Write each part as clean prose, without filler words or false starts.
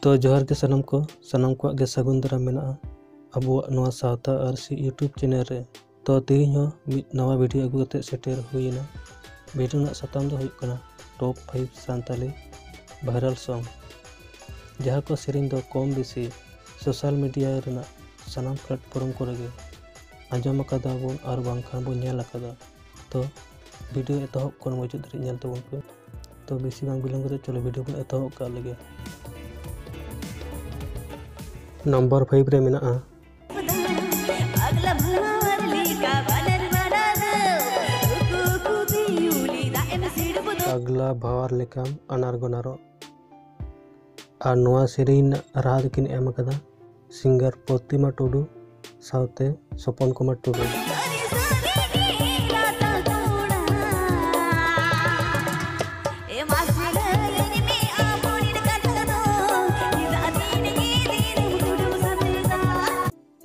तो जोहार के सानम को गे सगुन दाराम मेना अबुआ नवा सावता आरसी यूट्यूब चैनल रे। तो तेहिं हो मिद नवा वीडियो अगु कते सेटेर हुईना। वीडियो ना साताम दो हुई कना टॉप 5 सानताली वायरल सॉन्ग जहाँ को सेरिंग दो कम बेसी सोशल मीडिया रेना सानाम प्लेटफॉर्म को गे आंजम अकादा बोन आर बांखान बोन नेल अकादा। तो वीडियो एतहब कोन मुचाद धरि नेल तबन पे। तो बेसी बांग बिलंग करे चलो वीडियो बोन एतहब का लगे। नंबर 5 रे मेना अगला भावर लेकाम अनार गोनारो और नवा सेरिन राह किन एम अकदा सिंगर प्रतिमा टुडू साउते सपन कुमार टुडू।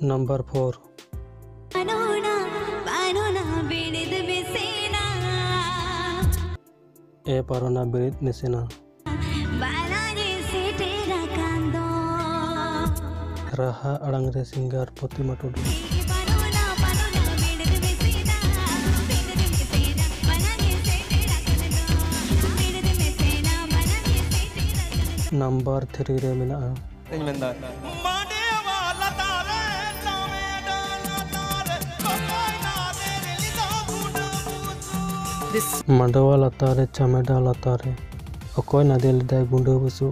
नंबर 4 ए पारोना बेरित नेसेना राहा अड़ंग रे सिंगर प्रतिमा टुडू। नंबर 3 रे मेना मंडवा लतारे चमेडा लतारे अकोय नादेल दाय गुंडो बसु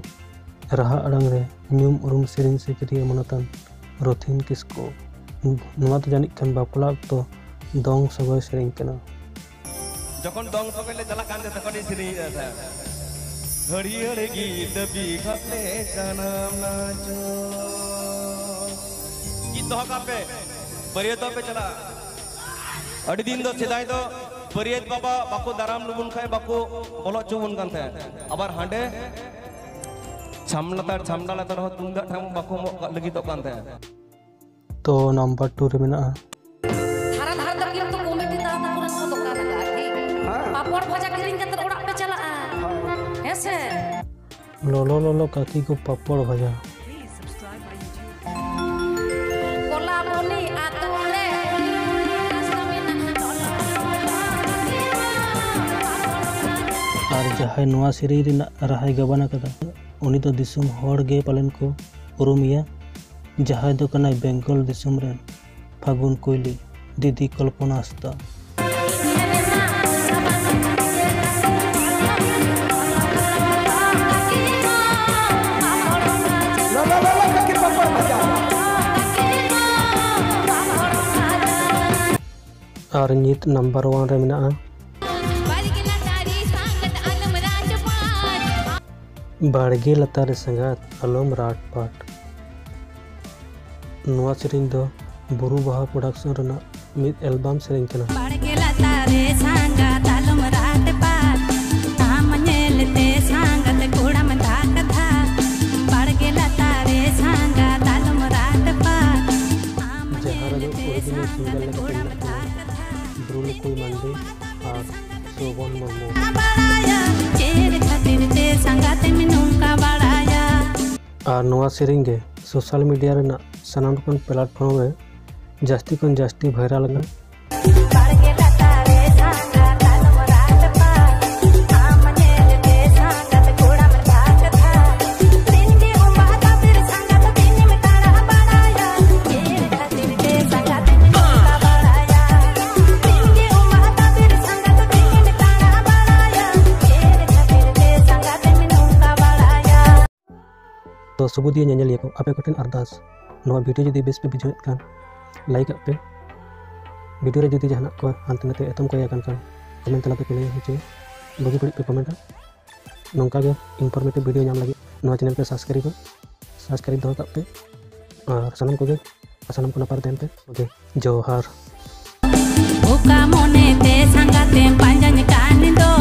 राहा अड़ंग रे न्यूम उरुम सेरिंग सिकरिया मनतन रोथिन किसको नवा तो जानिक खान बापला तो दोंग सगोय सेरिंग कना जखन दोंग सगोय ले चला कान तखन सेरिंग था हरियर गीत बिखले सनम नाचो गीत हो का पे बरियतो पे चला अड़ी दिन दो सेदाय दो बरियत बाबा बाको दाराम लुबुन खाए बाको बोलो चुबुन कान थे आबार हांडे छामला लतार हो तुंदा ठाम बाको लगी तो कान थे। तो नंबर 2 रे मेना धारा धारा तक तो कॉमेडी दा पुरन को दुकान लगा ठीक पापड़ भजा किरिंग कतर ओड़ा पे चला ऐसे लो काकी को पापड़ भजा कोला बोली आतोले और जहां नवा सेरी रिना राहाय गबना कदा उनी तो दिसुम होड़ गे पालन को उरुमिया जहां दो कनाय बेंगल दिसुम रेन फागुन कोयली दीदी कल्पना हंसदा। और नित नंबर 1 रे मेना बाड़गे लतारे संगात अलम राट पाट नवा सेरिंग दो बुरु बाहा प्रोडक्शन रना मिद एल्बम सेरिंग कना। बाड़गे लतारे संगात अलम राट पाट आम नेलते संगात कोड़ा में धाक धा बाड़गे लतारे संगात अलम राट पाट जहां रे ओरिजिनल सिंगल ले ब्रूल कोई मंदे और सोबन ममो और नवा सेरिंग गे सोशल मीडिया रेना सानाम कोन प्लेटफॉर्म रे जास्ती कोन जास्ती वायरल लगा। तो सुबुदिया नल को आपे कठिन अरदास नवा वीडियो जुदी बेस पे बुझे कान लाइक पे वीडियो रे जुदी जहां को हानते नते एतम को याकान कान कमेंट तलाते पे लई होचे बगी बड़ी पे कमेंट नोंका गे इनफॉर्मेटिव वीडियो नाम लगे नवा चैनल पे सब्सक्राइब दो पे और सनम को नपार देन पे ओके जोहार ओका मोने ते संगाते पांजन कान दो